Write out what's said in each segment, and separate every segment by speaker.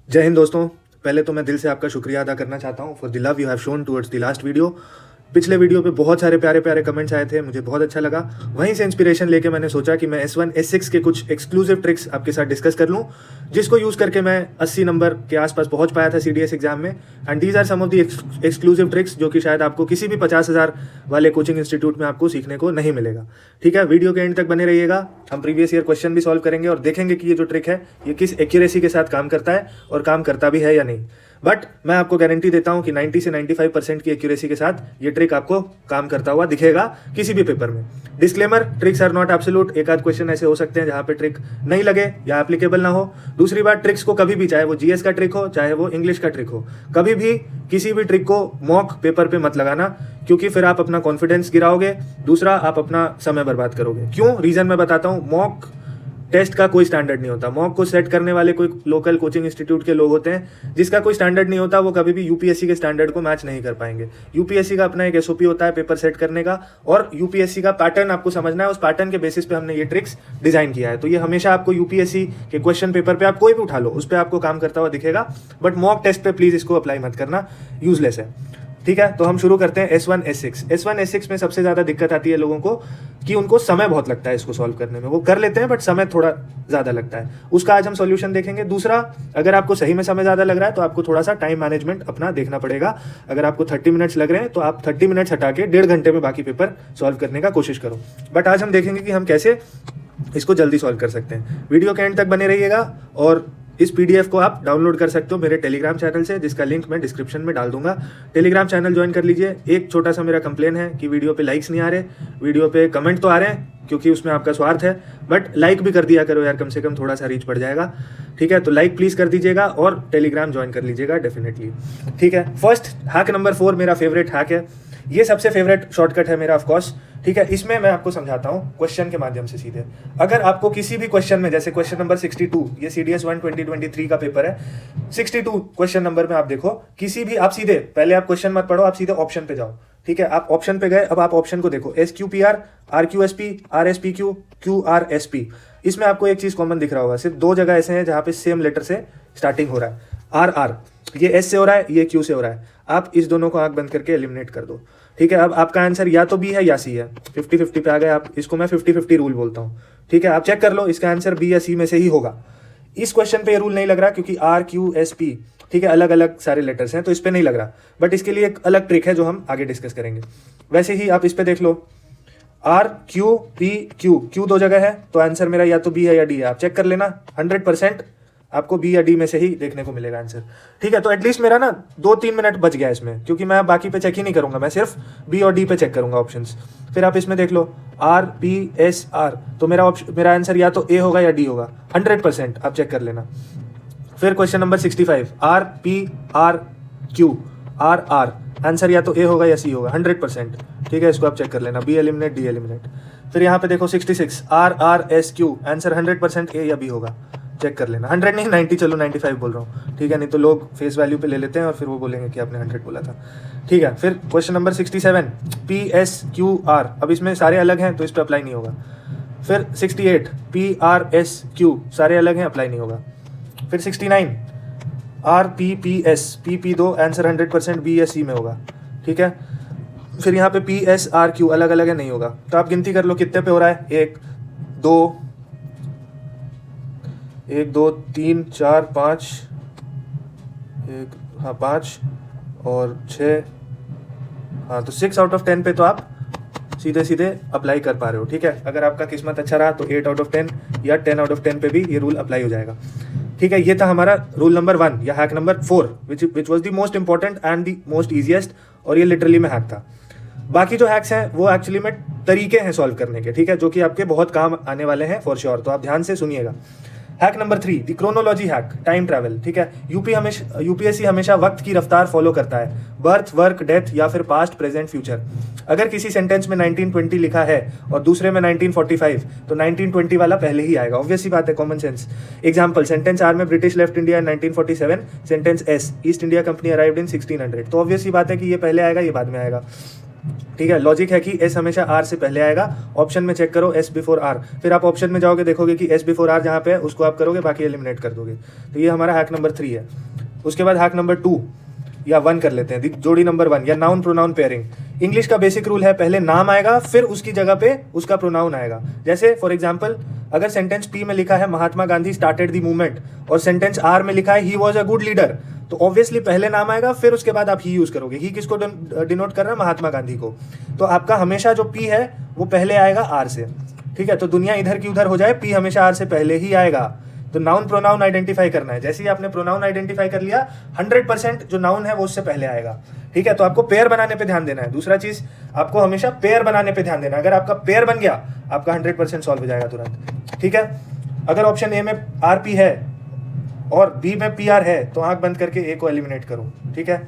Speaker 1: जय हिंद दोस्तों। पहले तो मैं दिल से आपका शुक्रिया अदा करना चाहता हूँ for the love you have shown towards the last video. पिछले वीडियो पे बहुत सारे प्यारे प्यारे कमेंट्स आए थे, मुझे बहुत अच्छा लगा। वहीं से इंस्पिरेशन लेके मैंने सोचा कि मैं S1 S6 के कुछ एक्सक्लूसिव ट्रिक्स आपके साथ डिस्कस कर लूँ, जिसको यूज़ करके मैं 80 नंबर के आसपास पहुँच पाया था CDS एग्जाम में। And these are some of the exclusive tricks जो कि शायद आपको किसी भी 50,000 वाले कोचिंग इंस्टीट्यूट में आपको सीखने को नहीं मिलेगा। ठीक है, वीडियो के एंड तक बने रहिएगा। हम प्रीवियस ईयर क्वेश्चन भी सॉल्व करेंगे और देखेंगे कि ये जो ट्रिक है ये किस एक्यूरेसी के साथ काम करता है और काम करता भी है या नहीं। बट मैं आपको गारंटी देता हूं कि 90 से 95% की एक्यूरेसी के साथ ये ट्रिक आपको काम करता हुआ दिखेगा किसी भी पेपर में। Disclaimer, tricks are not absolute. एक आध क्वेश्चन ऐसे हो सकते हैं जहां पे ट्रिक नहीं लगे या एप्लीकेबल ना हो। दूसरी बात, ट्रिक्स को कभी भी, चाहे वो GS का ट्रिक हो चाहे वो इंग्लिश का ट्रिक हो, कभी भी किसी भी ट्रिक को मॉक पेपर पे मत लगाना, क्योंकि फिर आप अपना कॉन्फिडेंस गिराओगे। दूसरा, आप अपना समय बर्बाद करोगे। क्यों? रीजन मैं बताता हूँ। मॉक टेस्ट का कोई स्टैंडर्ड नहीं होता। मॉक को सेट करने वाले कोई लोकल कोचिंग इंस्टीट्यूट के लोग होते हैं जिसका कोई स्टैंडर्ड नहीं होता। वो कभी भी UPSC के स्टैंडर्ड को मैच नहीं कर पाएंगे। UPSC का अपना एक SOP होता है पेपर सेट करने का, और UPSC का पैटर्न आपको समझना है। उस पैटर्न के बेसिस पे हमने ये ट्रिक्स डिजाइन किया है। तो ये हमेशा आपको UPSC के क्वेश्चन पेपर पे आप कोई भी उठा लो, उस पर आपको काम करता हुआ दिखेगा। बट मॉक टेस्ट पे प्लीज इसको अप्लाई मत करना, यूजलेस है। ठीक है, तो हम शुरू करते हैं S1 S6। S1 S6 में सबसे ज़्यादा दिक्कत आती है लोगों को कि उनको समय बहुत लगता है इसको सॉल्व करने में। वो कर लेते हैं बट समय थोड़ा ज़्यादा लगता है। उसका आज हम सॉल्यूशन देखेंगे। दूसरा, अगर आपको सही में समय ज़्यादा लग रहा है तो आपको थोड़ा सा टाइम मैनेजमेंट अपना देखना पड़ेगा। अगर आपको 30 मिनट्स लग रहे हैं तो आप 30 मिनट्स हटा के 1.5 घंटे में बाकी पेपर सॉल्व करने का कोशिश करो। बट आज हम देखेंगे कि हम कैसे इसको जल्दी सॉल्व कर सकते हैं। वीडियो के एंड तक बने रहिएगा। और इस PDF को आप डाउनलोड कर सकते हो मेरे टेलीग्राम चैनल से, जिसका लिंक मैं डिस्क्रिप्शन में डाल दूंगा। टेलीग्राम चैनल ज्वाइन कर लीजिए। एक छोटा सा मेरा कंप्लेन है कि वीडियो पे लाइक्स नहीं आ रहे, वीडियो पे कमेंट तो आ रहे हैं क्योंकि उसमें आपका स्वार्थ है, बट लाइक भी कर दिया करो यार, कम से कम थोड़ा सा रीच बढ़ जाएगा। ठीक है, तो लाइक प्लीज कर दीजिएगा और टेलीग्राम ज्वाइन कर लीजिएगा डेफिनेटली। ठीक है, फर्स्ट हैक नंबर 4 मेरा फेवरेट हैक है। ये सबसे फेवरेट शॉर्टकट है मेरा, ऑफ कोर्स। ठीक है, इसमें मैं आपको समझाता हूँ क्वेश्चन के माध्यम से सीधे। अगर आपको किसी भी क्वेश्चन में, जैसे क्वेश्चन नंबर 62, ये CDS 1 2023 का पेपर है, 62 क्वेश्चन नंबर में आप देखो, किसी भी, आप सीधे पहले आप क्वेश्चन मत पढ़ो, आप सीधे ऑप्शन पे जाओ। ठीक है, आप ऑप्शन पे गए, अब आप ऑप्शन को देखो, SQPR, RQSP, RSPQ, QRSP। इसमें आपको एक चीज कॉमन दिख रहा होगा, सिर्फ 2 जगह ऐसे हैं जहां पे सेम लेटर से स्टार्टिंग हो रहा है। RR, ये S से हो रहा है, ये Q से हो रहा है। आप इस दोनों को आंख बंद करके एलिमिनेट कर दो। ठीक है, अब आपका आंसर या तो B है या C है। 50-50 पे आ गए आप। इसको मैं 50-50 रूल बोलता हूँ। ठीक है, आप चेक कर लो, इसका आंसर B या C में से ही होगा। इस क्वेश्चन पे ये रूल नहीं लग रहा क्योंकि RQSP, ठीक है, अलग अलग सारे लेटर्स हैं, तो इस पे नहीं लग रहा। बट इसके लिए एक अलग ट्रिक है जो हम आगे डिस्कस करेंगे। वैसे ही आप इस पे देख लो, RQPQ, Q 2 जगह है, तो आंसर मेरा या तो B है या D है। आप चेक कर लेना, 100% आपको B या D में से ही देखने को मिलेगा आंसर। ठीक है, तो एटलीस्ट मेरा ना 2-3 मिनट बच गया इसमें, क्योंकि मैं बाकी पे चेक ही नहीं करूंगा, मैं सिर्फ B और D पे चेक करूंगा ऑप्शंस। फिर आप इसमें देख लो, RPSR, तो मेरा आंसर या तो A होगा या D होगा, 100%। आप चेक कर लेना। फिर क्वेश्चन नंबर 65, RPRQ, आंसर या तो A होगा या C होगा, 100%। ठीक है, इसको आप चेक कर लेना, B एलिमिनेट, D एलिमिनेट। फिर यहाँ पे देखो 66, RRSQ, आंसर 100% A या B होगा, चेक कर लेना। 100 नहीं, 90, चलो 95 बोल रहा हूँ। ठीक है, नहीं तो लोग फेस वैल्यू पे ले लेते हैं और फिर वो बोलेंगे कि आपने 100 बोला था। ठीक है, फिर क्वेश्चन नंबर 67, PSQR, अब इसमें सारे अलग हैं तो इस पर अप्लाई नहीं होगा। फिर 68, PRSQ, सारे अलग हैं, अप्लाई नहीं होगा। फिर 69, RPPS, PP2, आंसर 100% B या C में होगा। ठीक है, फिर यहाँ पे PSRQ अलग अलग है, नहीं होगा। तो आप गिनती कर लो कितने पे हो रहा है, 1 2 3 4 5, 5 और 6, हाँ, तो 6 आउट ऑफ 10 पे तो आप सीधे सीधे अप्लाई कर पा रहे हो। ठीक है, अगर आपका किस्मत अच्छा रहा तो 8 आउट ऑफ 10 या 10 आउट ऑफ 10 पे भी ये रूल अप्लाई हो जाएगा। ठीक है, ये था हमारा रूल नंबर 1 या hack number 4, which was the most important and the most easiest, और ये लिटरली में हैक था। बाकी जो हैक्स हैं वो एक्चुअली में तरीके हैं सॉल्व करने के, ठीक है, जो कि आपके बहुत काम आने वाले हैं फॉर श्योर। तो आप ध्यान से सुनिएगा। Hack number 3, the chronology hack, time travel. ठीक है, UPSC हमेशा वक्त की रफ्तार फॉलो करता है, बर्थ, वर्क, डेथ या फिर पास्ट, प्रेजेंट, फ्यूचर। अगर किसी सेंटेंस में 1920 लिखा है और दूसरे में 1945, तो 1920 वाला पहले ही आएगा। ऑब्वियस सी बात है, common sense. Example, sentence R में British left India in 1947, sentence S, East India Company arrived in 1600, तो ऑब्वियस सी बात है कि ये पहले आएगा, ये बाद में आएगा। ठीक है, लॉजिक है कि एस हमेशा आर से पहले आएगा। ऑप्शन में चेक करो एस बिफोर आर, फिर आप ऑप्शन में जाओगे देखोगे कि एस बिफोर आर जहाँ पे है उसको आप करोगे, बाकी एलिमिनेट कर दोगे। तो ये हमारा हैक नंबर 3 है। उसके बाद हैक नंबर 2 या 1 कर लेते हैं, जोड़ी नंबर 1 या नाउन प्रोनाउन पेयरिंग। इंग्लिश का बेसिक रूल है पहले नाम आएगा फिर उसकी जगह पे उसका प्रोनाउन आएगा। जैसे फॉर एग्जाम्पल अगर सेंटेंस पी में लिखा है Mahatma Gandhi started the movement और सेंटेंस आर में लिखा है he was a good leader, तो ऑब्वियसली पहले नाम आएगा फिर उसके बाद आप ही यूज करोगे। ही किसको डिनोट कर रहा है? महात्मा गांधी को। तो आपका हमेशा जो पी है वो पहले आएगा आर से। ठीक है, तो दुनिया इधर की उधर हो जाए, पी हमेशा आर से पहले ही आएगा। तो नाउन प्रोनाउन आइडेंटिफाई करना है। जैसे ही आपने प्रोनाउन आइडेंटिफाई कर लिया 100% जो नाउन है वो उससे पहले आएगा। ठीक है, तो आपको पेयर बनाने पे ध्यान देना है। दूसरा चीज आपको हमेशा पेयर बनाने पे ध्यान देना है। अगर आपका पेयर बन गया आपका 100% सॉल्व हो जाएगा तुरंत। ठीक है, अगर ऑप्शन ए में आर पी है और बी में पी आर है तो आंख बंद करके ए को एलिमिनेट करो। ठीक है,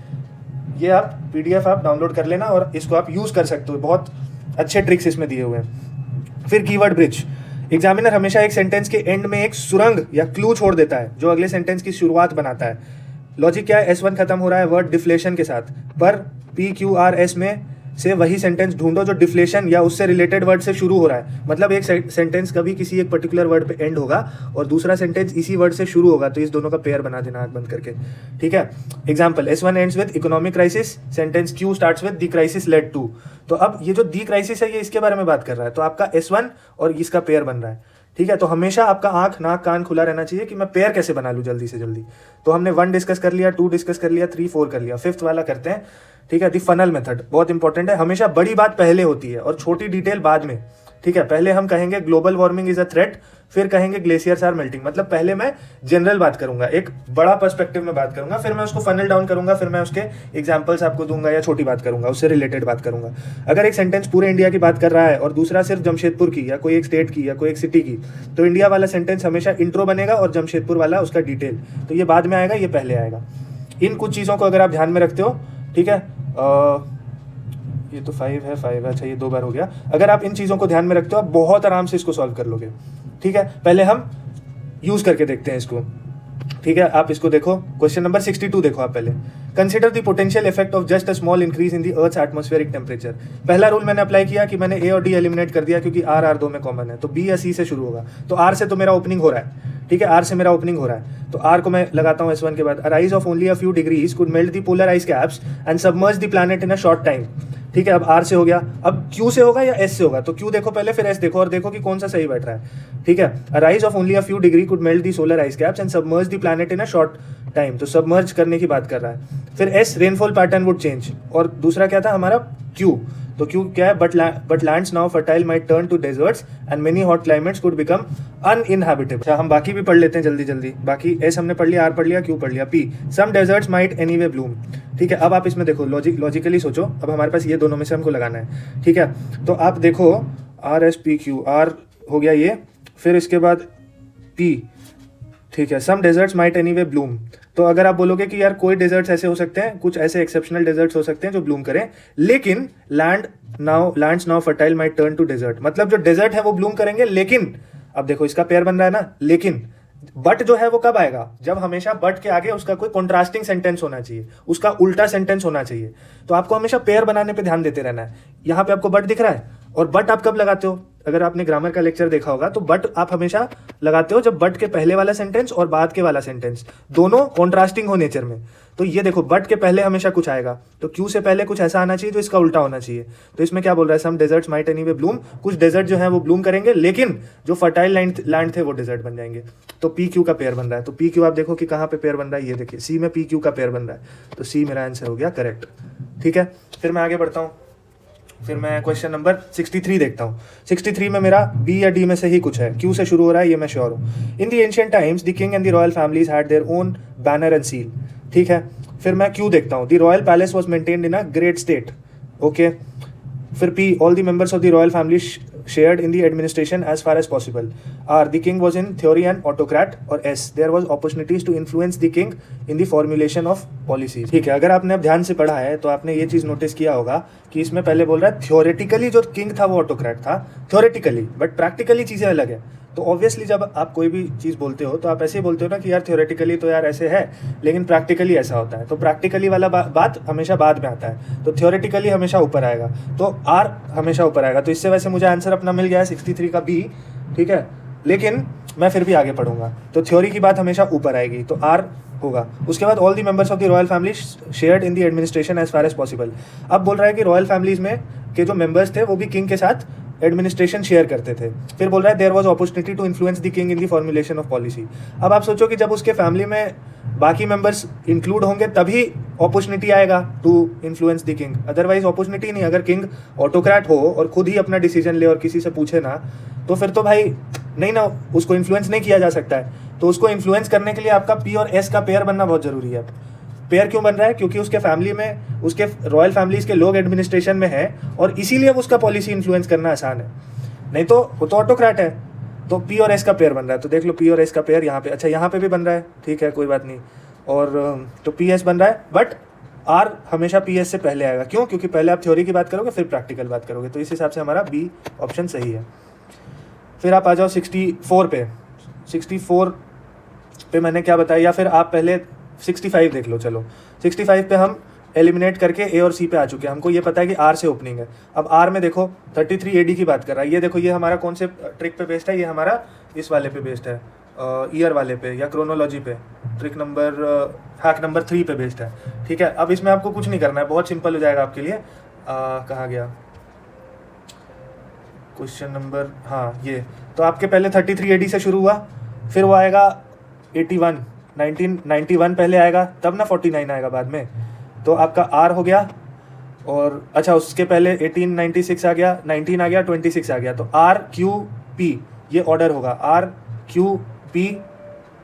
Speaker 1: ये आप पीडीएफ आप डाउनलोड कर लेना और इसको आप यूज कर सकते हो, बहुत अच्छे ट्रिक्स इसमें दिए हुए हैं। फिर कीवर्ड ब्रिज। एग्जामिनर हमेशा एक सेंटेंस के एंड में एक सुरंग या क्लू छोड़ देता है जो अगले सेंटेंस की शुरुआत बनाता है। लॉजिक क्या है? S1 खत्म हो रहा है वर्ड डिफ्लेशन के साथ, पर PQRS में से वही सेंटेंस ढूंढो जो डिफ्लेशन या उससे रिलेटेड वर्ड से शुरू हो रहा है। मतलब एक सेंटेंस कभी किसी एक पर्टिकुलर वर्ड पे एंड होगा और दूसरा सेंटेंस इसी वर्ड से शुरू होगा, तो इस दोनों का पेयर बना देना आंख बंद करके। ठीक है, example S1 ends with economic crisis, sentence Q starts with the crisis led to. तो अब ये जो दी क्राइसिस है ये इसके बारे में बात कर रहा है, तो आपका S1 और इसका पेयर बन रहा है। ठीक है, तो हमेशा आपका आंख नाक कान खुला रहना चाहिए कि मैं पेयर कैसे बना लूँ जल्दी से जल्दी। तो हमने 1 डिस्कस कर लिया, 2 डिस्कस कर लिया, 3 4 कर लिया, 5th वाला करते हैं। ठीक है, दी फनल मेथड बहुत इंपॉर्टेंट है। हमेशा बड़ी बात पहले होती है और छोटी डिटेल बाद में। ठीक है, पहले हम कहेंगे global warming is a threat, फिर कहेंगे ग्लेशियर्स आर मेल्टिंग। मतलब पहले मैं जनरल बात करूंगा, एक बड़ा पर्सपेक्टिव में बात करूंगा, फिर मैं उसको फनल डाउन करूंगा, फिर मैं उसके एग्जांपल्स आपको दूंगा या छोटी बात करूंगा, उससे रिलेटेड बात करूंगा। अगर एक सेंटेंस पूरे इंडिया की बात कर रहा है और दूसरा सिर्फ जमशेदपुर की या कोई एक स्टेट की या कोई एक सिटी की, तो इंडिया वाला सेंटेंस हमेशा इंट्रो बनेगा और जमशेदपुर वाला उसका डिटेल। तो ये बाद में आएगा, ये पहले आएगा। इन कुछ चीज़ों को अगर आप ध्यान में रखते हो, ठीक है, ये तो 5 है, अच्छा ये 2 बार हो गया। अगर आप इन चीज़ों को ध्यान में रखते हो आप बहुत आराम से इसको सॉल्व कर लोगे। ठीक है, पहले हम यूज करके देखते हैं इसको। ठीक है, आप इसको देखो, क्वेश्चन नंबर 62 देखो आप पहले। Consider the potential effect of just a small increase in the earth's atmospheric temperature. पहला रूल मैंने अप्लाई किया कि मैंने ए और डी एलिमिनेट कर दिया क्योंकि आर आर 2 में कॉमन है, तो बी या सी से शुरू होगा। तो आर से तो मेरा ओपनिंग हो रहा है। ठीक है, आर से मेरा ओपनिंग हो रहा है, तो आर को मैं लगाता हूँ S1 के बाद। A rise of only a few degrees could melt the polar ice caps and submerge the planet in a short time. ठीक है, अब आर से हो गया, अब क्यू से होगा या एस से होगा? तो क्यू देखो पहले, फिर एस देखो और देखो कि कौन सा सही बैठ रहा है। ठीक है, a rise of only a few degree could melt the solar ice caps and submerge the planet in a short time, तो सबमर्ज करने की बात कर रहा है। फिर S rainfall pattern would change, और दूसरा क्या था हमारा क्यू, तो क्यू क्या है? But lands now fertile might turn to deserts and many hot climates could become uninhabitable. अच्छा, हम बाकी भी पढ़ लेते हैं जल्दी जल्दी। बाकी एस हमने पढ़ लिया, आर पढ़ लिया, क्यू पढ़ लिया। पी, सम डेजर्ट्स माइट एनीवे ब्लूम। ठीक है, अब आप इसमें देखो, लॉजिकली सोचो। अब हमारे पास ये दोनों में से हमको लगाना है। ठीक है, तो आप देखो R S P Q, R हो गया ये, फिर इसके बाद पी। ठीक है, some deserts might anyway bloom. तो अगर आप बोलोगे कि यार कोई डेजर्ट्स ऐसे हो सकते हैं, कुछ ऐसे एक्सेप्शनल डेजर्ट्स हो सकते हैं जो ब्लूम करें, लेकिन lands now fertile might turn to desert. मतलब जो डेजर्ट है वो ब्लूम करेंगे, लेकिन अब देखो इसका पेयर बन रहा है ना, लेकिन बट जो है वो कब आएगा? जब हमेशा बट के आगे उसका कोई कॉन्ट्रास्टिंग सेंटेंस होना चाहिए, उसका उल्टा सेंटेंस होना चाहिए। तो आपको हमेशा पेयर बनाने पे ध्यान देते रहना है। यहाँ पे आपको बट दिख रहा है, और बट आप कब लगाते हो? अगर आपने ग्रामर का लेक्चर देखा होगा तो बट आप हमेशा लगाते हो जब बट के पहले वाला सेंटेंस और बाद के वाला सेंटेंस दोनों कॉन्ट्रास्टिंग हो नेचर में। तो ये देखो, बट के पहले हमेशा कुछ आएगा, तो क्यू से पहले कुछ ऐसा आना चाहिए जो इसका उल्टा होना चाहिए। तो इसमें क्या बोल रहा है? Some deserts might anyway Bloom, कुछ डेजर्ट जो है वो ब्लूम करेंगे, लेकिन जो फर्टाइल लैंड थे वो डेजर्ट बन जाएंगे। तो पी क्यू का पेयर बन रहा है। तो पी क्यू आप देखो कि कहाँ पे पेयर बन रहा है, ये देखिए सी में पी क्यू का पेयर बन रहा है, तो सी मेरा आंसर हो गया करेक्ट। ठीक है, फिर मैं आगे बढ़ता हूँ। फिर मैं क्वेश्चन नंबर 63 देखता हूँ। 63 में मेरा बी या डी में से ही कुछ है, क्यू से शुरू हो रहा है, ये मैं श्योर हूँ। In the ancient times the king and the royal families had their own banner and seal. ठीक है, फिर मैं क्यू देखता हूँ। The royal palace was maintained in a great state. Okay, फिर P, all the members of the royal family shared in the administration as far as possible. R, the king was in theory an autocrat. और S, there was opportunities to influence the king in the formulation of policies. ठीक है, अगर आपने अब ध्यान से पढ़ा है तो आपने ये चीज़ नोटिस किया होगा कि इसमें पहले बोल रहा है थियोरेटिकली जो किंग था वो ऑटोक्रेट था, थियोरेटिकली, बट प्रैक्टिकली चीज़ें अलग है। तो ऑब्वियसली जब आप कोई भी चीज़ बोलते हो तो आप ऐसे ही बोलते हो ना कि यार थ्योरेटिकली तो यार ऐसे है, लेकिन प्रैक्टिकली ऐसा होता है। तो प्रैक्टिकली वाला बात हमेशा बाद में आता है, तो थ्योरेटिकली हमेशा ऊपर आएगा, तो आर हमेशा ऊपर आएगा। तो इससे वैसे मुझे आंसर अपना मिल गया है 63 का बी, ठीक है, लेकिन मैं फिर भी आगे पढ़ूंगा। तो थ्योरी की बात हमेशा ऊपर आएगी, तो आर होगा। उसके बाद all the members of the royal family shared in the administration as far as possible. अब बोल रहा है कि रॉयल फैमिलीज में के जो मेंबर्स थे वो भी किंग के साथ एडमिनिस्ट्रेशन शेयर करते थे। फिर बोल रहा है there was opportunity to influence the king in the formulation of policy. अब आप सोचो कि जब उसके फैमिली में बाकी मेंबर्स इंक्लूड होंगे तभी अपॉर्चुनिटी आएगा to influence the king, otherwise opportunity नहीं। अगर किंग ऑटोक्रेट हो और खुद ही अपना डिसीजन ले और किसी से पूछे ना, तो फिर तो भाई नहीं ना, उसको इन्फ्लुएंस नहीं किया जा सकता है। तो उसको इन्फ्लुएंस करने के लिए आपका पी और एस का पेयर बनना बहुत जरूरी है। पेयर क्यों बन रहा है? क्योंकि उसके फैमिली में, उसके रॉयल फैमिलीज के लोग एडमिनिस्ट्रेशन में हैं और इसीलिए उसका पॉलिसी इन्फ्लुएंस करना आसान है, नहीं तो वो तो ऑटोक्रेट है। तो पी और एस का पेयर बन रहा है, तो देख लो पी और एस का पेयर यहाँ पे, अच्छा यहाँ पे भी बन रहा है, ठीक है कोई बात नहीं। और तो पी एस बन रहा है, बट आर हमेशा पी एस से पहले आएगा। क्यों? क्योंकि पहले आप थ्योरी की बात करोगे फिर प्रैक्टिकल बात करोगे, तो इस हिसाब से हमारा बी ऑप्शन सही है। फिर आप आ जाओ 64 पे। 64 पे मैंने क्या बताया, या फिर आप पहले 65 देख लो। चलो 65 पे हम एलिमिनेट करके ए और सी पे आ चुके हैं। हमको ये पता है कि आर से ओपनिंग है। अब आर में देखो 33 एडी की बात कर रहा है। ये देखो ये हमारा कौन से ट्रिक पे बेस्ड है? ये हमारा इस वाले पे बेस्ड है, ईयर वाले पे या क्रोनोलॉजी पे, ट्रिक नंबर हैक नंबर 3 पे बेस्ड है, ठीक है। अब इसमें आपको कुछ नहीं करना है, बहुत सिंपल हो जाएगा आपके लिए। कहाँ गया क्वेश्चन नंबर, हाँ ये। तो आपके पहले 33 एडी से शुरू हुआ, फिर वो आएगा 81, 1991 पहले आएगा, तब ना 49 आएगा बाद में। तो आपका आर हो गया, और अच्छा उसके पहले 1896 आ गया, 19 आ गया, 26 आ गया। तो आर क्यू पी ये ऑर्डर होगा, आर क्यू पी,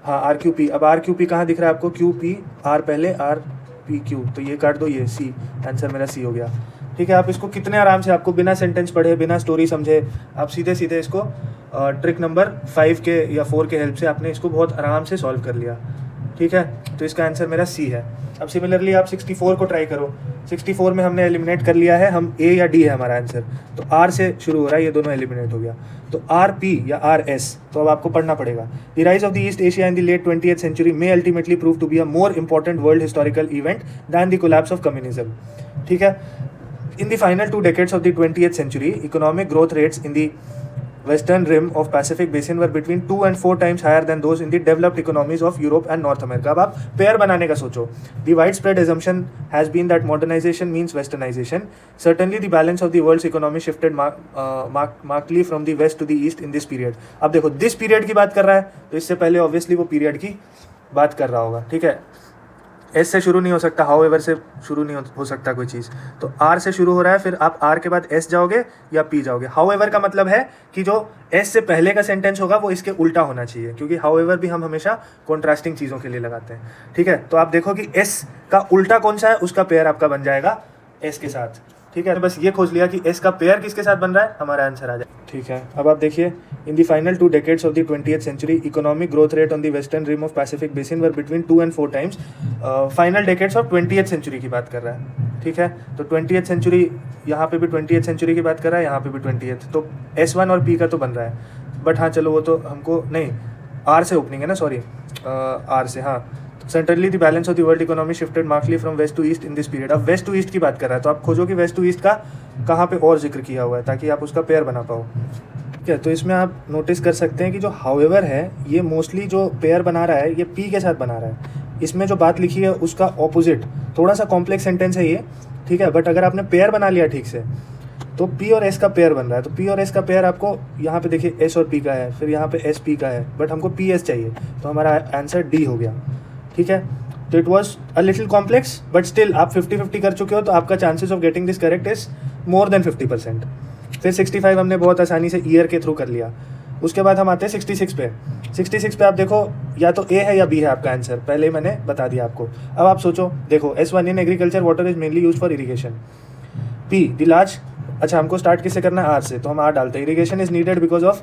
Speaker 1: हाँ आर क्यू पी। अब आर क्यू पी कहाँ दिख रहा है आपको? क्यू पी, आर पहले, आर पी क्यू, तो ये काट दो, ये सी, आंसर मेरा सी हो गया, ठीक है। आप इसको कितने आराम से, आपको बिना सेंटेंस पढ़े बिना स्टोरी समझे आप सीधे सीधे इसको ट्रिक नंबर 5 के या 4 के हेल्प से आपने इसको बहुत आराम से सॉल्व कर लिया, ठीक है। तो इसका आंसर मेरा सी है। अब सिमिलरली आप 64 को ट्राई करो। 64 में हमने एलिमिनेट कर लिया है, हम ए या डी है हमारा आंसर, तो आर से शुरू हो रहा है, ये दोनों एलिमिनेट हो गया। तो आर पी या आर एस, तो अब आपको पढ़ना पड़ेगा। The rise of the East Asia in the late 20th century may ultimately prove to be a more important world historical event than the collapse of communism, ठीक है। In the final 2 decades of the 20th century, economic growth rates in the western rim of Pacific Basin were between 2 and 4 times higher than those in the developed economies of Europe and North America. अब आप pair बनाने का सोचो। The widespread assumption has been that modernization means westernization. Certainly, the balance of the world's economy shifted markedly from the west to the east in this period. अब देखो this period की बात कर रहा है, तो इससे पहले obviously वो period की बात कर रहा होगा, ठीक है। एस से शुरू नहीं हो सकता, हाउ एवर से शुरू नहीं हो सकता कोई चीज़, तो आर से शुरू हो रहा है, फिर आप आर के बाद एस जाओगे या पी जाओगे। हाउ एवर का मतलब है कि जो एस से पहले का सेंटेंस होगा वो इसके उल्टा होना चाहिए, क्योंकि हाउ एवर भी हम हमेशा कॉन्ट्रास्टिंग चीज़ों के लिए लगाते हैं, ठीक है। तो आप देखो कि एस का उल्टा कौन सा है, उसका पेयर आपका बन जाएगा एस के साथ, ठीक है। बस ये खोज लिया कि एस का पेयर किसके साथ बन रहा है, हमारा आंसर आ जाए, ठीक है। अब आप देखिए, in the final 2 decades of the 20th century economic growth rate on the western rim of Pacific basin were between 2 and 4 times। Final decades of 20th century की बात कर रहा है, ठीक है। तो 20th सेंचुरी, यहाँ पे भी 20th सेंचुरी की बात कर रहा है, यहाँ पे भी 20th, तो S1 और P का तो बन रहा है। बट हाँ चलो वो तो हमको नहीं, आर से ओपनिंग है ना, सॉरी आर से, हाँ। Centrally the balance of the world economy shifted markedly from west to east in this period. अब वेस्ट टू ईस्ट की बात कर रहा है, तो आप खोजो कि वेस्ट टू ईस्ट का कहाँ पे और जिक्र किया हुआ है, ताकि आप उसका पेयर बना पाओ, ठीक है। तो इसमें आप नोटिस कर सकते हैं कि जो हाउएवर है, ये मोस्टली जो पेयर बना रहा है ये पी के साथ बना रहा है। इसमें जो बात लिखी है उसका ऑपोजिट, थोड़ा सा कॉम्प्लेक्स सेंटेंस है ये, ठीक है। बट अगर आपने पेयर बना लिया ठीक से, तो पी और एस का पेयर बन रहा है। तो पी और एस का पेयर आपको यहाँ पे देखिए एस और पी का है, फिर यहाँ पे एस पी का है, बट हमको पी एस चाहिए, तो हमारा आंसर डी हो गया, ठीक है। तो it was a little complex, but still आप 50-50 कर चुके हो, तो आपका chances of getting this correct is more than 50%। फिर 65 हमने बहुत आसानी से ईयर के थ्रू कर लिया। उसके बाद हम आते हैं 66 पे। 66 पे आप देखो, या तो ए है या बी है आपका आंसर, पहले ही मैंने बता दिया आपको। अब आप सोचो, देखो S1 in agriculture water is mainly use for irrigation. P the large, अच्छा हमको स्टार्ट किससे करना है, आर से, तो हम आर डालते हैं। Irrigation is needed because of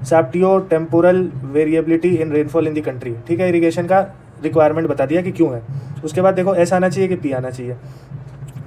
Speaker 1: spatio temporal variability in rainfall in the country, ठीक है। इरीगेशन का रिक्वायरमेंट बता दिया कि क्यों है। उसके बाद देखो एस आना चाहिए कि पी आना चाहिए,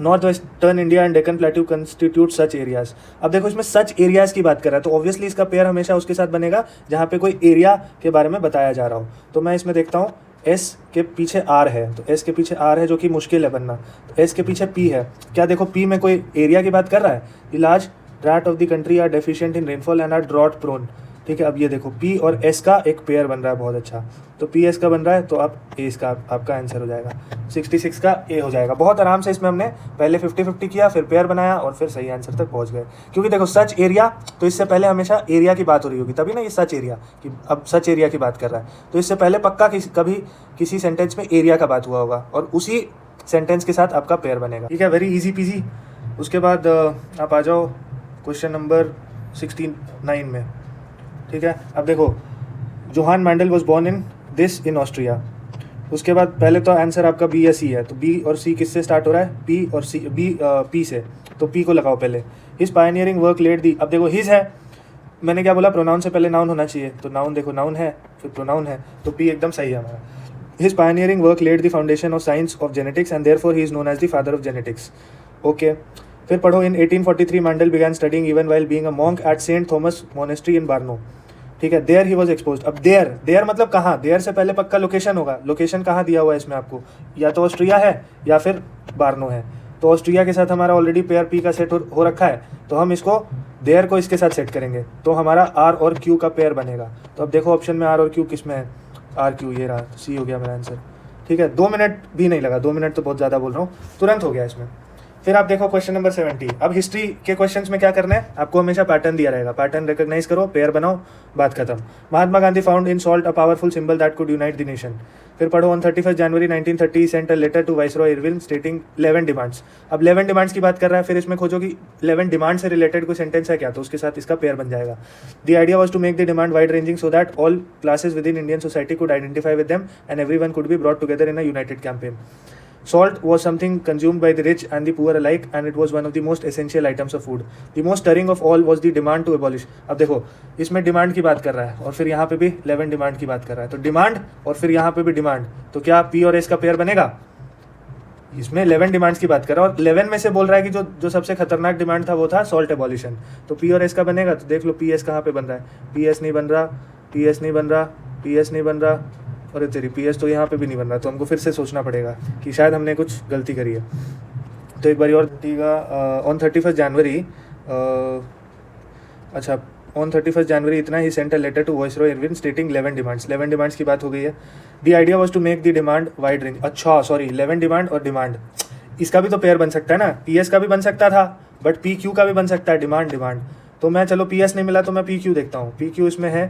Speaker 1: north western India and Deccan plateau constitute such areas. अब देखो इसमें सच एरियाज की बात कर रहा है, तो ऑब्वियसली इसका पेयर हमेशा उसके साथ बनेगा जहाँ पे कोई एरिया के बारे में बताया जा रहा हो। तो मैं इसमें देखता हूँ एस के पीछे आर है, तो एस के पीछे आर है जो कि मुश्किल है बनना, तो एस के पीछे पी है। क्या देखो पी में कोई एरिया की बात कर रहा है, the large tract of the country are deficient in rainfall and are drought prone. ठीक है, अब ये देखो पी और एस का एक पेयर बन रहा है बहुत अच्छा, तो पी एस का बन रहा है, तो अब ए इसका आपका आंसर हो जाएगा 66 का ए हो जाएगा। बहुत आराम से इसमें हमने पहले 50-50 किया, फिर पेयर बनाया और फिर सही आंसर तक पहुंच गए। क्योंकि देखो सच एरिया, तो इससे पहले हमेशा एरिया की बात हो रही होगी, तभी ना ये सच एरिया कि अब सच एरिया की बात कर रहा है, तो इससे पहले पक्का कभी किसी सेंटेंस में एरिया का बात हुआ होगा और उसी सेंटेंस के साथ आपका पेयर बनेगा। ठीक है, वेरी ईजी पीजी। उसके बाद आप आ जाओ क्वेश्चन नंबर 69 में। ठीक है, अब देखो Johann Mendel was born in this in Austria. उसके बाद पहले तो आंसर आपका बी या सी है, तो बी और सी किससे स्टार्ट हो रहा है, पी और सी, बी पी से, तो पी को लगाओ पहले। हिज पायनियरिंग वर्क लेड दी, अब देखो हिज है, मैंने क्या बोला प्रोनाउन से पहले नाउन होना चाहिए, तो नाउन देखो नाउन है फिर प्रोनाउन है, तो पी एकदम सही है हमारा। His pioneering work laid the foundation of science of genetics and therefore he is known as the father of genetics. Okay, फिर पढ़ो in 1843 Mendel began studying even while being a monk at Saint Thomas monastery in Brno. ठीक है, there he was expose. अब there मतलब कहाँ, there से पहले पक्का लोकेशन होगा, लोकेशन कहाँ दिया हुआ है इसमें आपको, या तो ऑस्ट्रिया है या फिर बार्नो है, तो ऑस्ट्रिया के साथ हमारा ऑलरेडी पेयर पी का सेट हो रखा है, तो हम इसको देयर को इसके साथ सेट करेंगे, तो हमारा आर और क्यू का पेयर बनेगा। तो अब देखो ऑप्शन में आर और क्यू किस में है, आर क्यू, ये रहा, सी हो गया मेरा आंसर। ठीक है, 2 मिनट भी नहीं लगा, 2 मिनट तो बहुत ज़्यादा बोल रहा हूँ, तुरंत हो गया इसमें। फिर आप देखो क्वेश्चन नंबर 70। अब हिस्ट्री के क्वेश्चंस में क्या करना है, आपको हमेशा पैटर्न दिया रहेगा, पैटर्न रिकॉग्नाइज करो, पेयर बनाओ, बात खत्म। Mahatma Gandhi found in salt a powerful symbol that could unite the nation. फिर पढ़ो on 31 January 1930 sent a letter to viceroy Irwin stating 11 demands. अब 11 डिमांड्स की बात कर रहा है, फिर इसमें खोजो कि 11 डिमांड से रिलेटेड कोई सेंटेंस है क्या, तो उसके साथ इसका पेयर बन जाएगा। The idea was to make the demand wide ranging so that all classes within Indian society could identify with them and everyone could be brought together in a united campaign. Salt was something consumed by the rich and the poor alike, and it was one of the most essential items of food. The most stirring of all was the demand to abolish. अब देखो इसमें demand की बात कर रहा है और फिर यहाँ पे भी 11 डिमांड की बात कर रहा है, तो डिमांड और फिर यहाँ पे भी डिमांड, तो क्या पी और एस का पेयर बनेगा। इसमें 11 डिमांड्स की बात कर रहा है और 11 में से बोल रहा है कि जो सबसे खतरनाक डिमांड था वो था सॉल्ट एबॉलिशन, तो पी और एस का बनेगा। तो देख लो पी एस कहाँ पे बन रहा है, पी एस नहीं बन रहा, पी एस नहीं बन रहा, पी एस नहीं बन रहा, और तेरी पी एस तो यहाँ पे भी नहीं बन रहा, तो हमको फिर से सोचना पड़ेगा कि शायद हमने कुछ गलती करी है। तो एक बार और ऑन 31 जनवरी, अच्छा ऑन 31 जनवरी इतना ही sent a letter to viceroy Irwin stating 11 demands. 11 demands की बात हो गई है। The idea was to make the demand wide range. अच्छा सॉरी, 11 डिमांड और डिमांड, इसका भी तो पेयर बन सकता है ना, पी एस का भी बन सकता था बट पी क्यू का भी बन सकता है, डिमांड। तो मैं चलो पी एस नहीं मिला तो मैं पी क्यू देखता हूँ, पी क्यू इसमें है,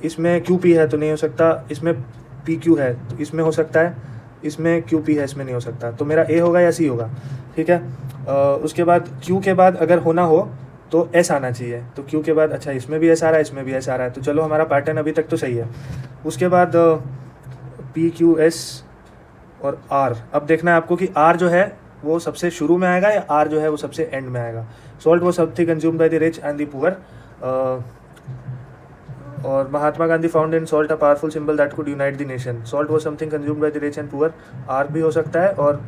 Speaker 1: इसमें क्यू पी है तो नहीं हो सकता, इसमें पी क्यू है तो इसमें हो सकता है, इसमें क्यू पी है इसमें नहीं हो सकता, तो मेरा ए होगा या सी होगा। ठीक है, उसके बाद क्यू के बाद अगर होना हो तो एस आना चाहिए, तो क्यू के बाद अच्छा इसमें भी एस आ रहा है, इसमें भी एस आ रहा है, तो चलो हमारा पैटर्न अभी तक तो सही है। उसके बाद पी क्यू एस और आर, अब देखना है आपको कि आर जो है वो सबसे शुरू में आएगा या आर जो है वो सबसे एंड में आएगा। सॉल्ट वो something consumed by the rich and the poor, और Mahatma Gandhi found in salt a powerful symbol that could unite the nation. Salt was something consumed by the rich and poor, R भी हो सकता है और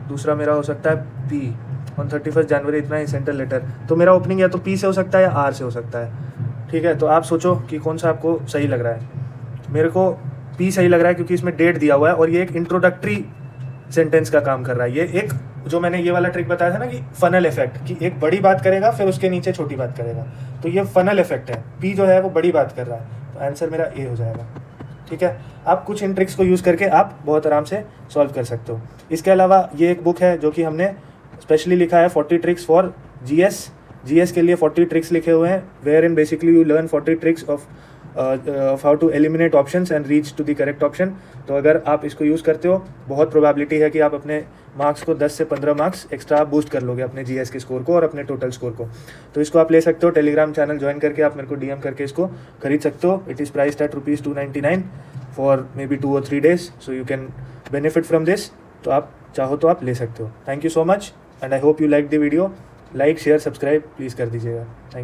Speaker 1: दूसरा मेरा हो सकता है पी। ऑन 31 जनवरी इतना ही सेंट्रल लेटर, तो मेरा ओपनिंग या तो पी से हो सकता है या आर से हो सकता है। ठीक है, तो आप सोचो कि कौन सा आपको सही लग रहा है। मेरे को पी सही लग रहा है क्योंकि इसमें डेट दिया हुआ है और ये एक इंट्रोडक्टरी सेंटेंस का काम कर रहा है। ये एक जो मैंने ये वाला ट्रिक बताया था ना कि फनल इफेक्ट, कि एक बड़ी बात करेगा फिर उसके नीचे छोटी बात करेगा, तो ये फनल इफेक्ट है, पी जो है वो बड़ी बात कर रहा है, तो आंसर मेरा ए हो जाएगा। ठीक है, आप कुछ इन ट्रिक्स को यूज़ करके आप बहुत आराम से सॉल्व कर सकते हो। इसके अलावा ये एक बुक है जो कि हमने स्पेशली लिखा है 40 ट्रिक्स फॉर जीएस के लिए 40 ट्रिक्स लिखे हुए हैं, wherein basically you learn 40 tricks of how to eliminate options and reach to the correct option. तो अगर आप इसको यूज़ करते हो बहुत प्रोबेबिलिटी है कि आप अपने मार्क्स को 10 से 15 मार्क्स एक्स्ट्रा बूस्ट कर लोगे अपने जीएस के स्कोर को और अपने टोटल स्कोर को। तो इसको आप ले सकते हो, टेलीग्राम चैनल ज्वाइन करके आप मेरे को डीएम करके इसको खरीद सकते हो। It is priced eight ₹299 for may be 2 or 3 days, so you can benefit from this. तो आप चाहो तो आप ले सकते हो। Thank you so much and I hope you like the video. Like share subscribe please कर दीजिएगा। Thank you.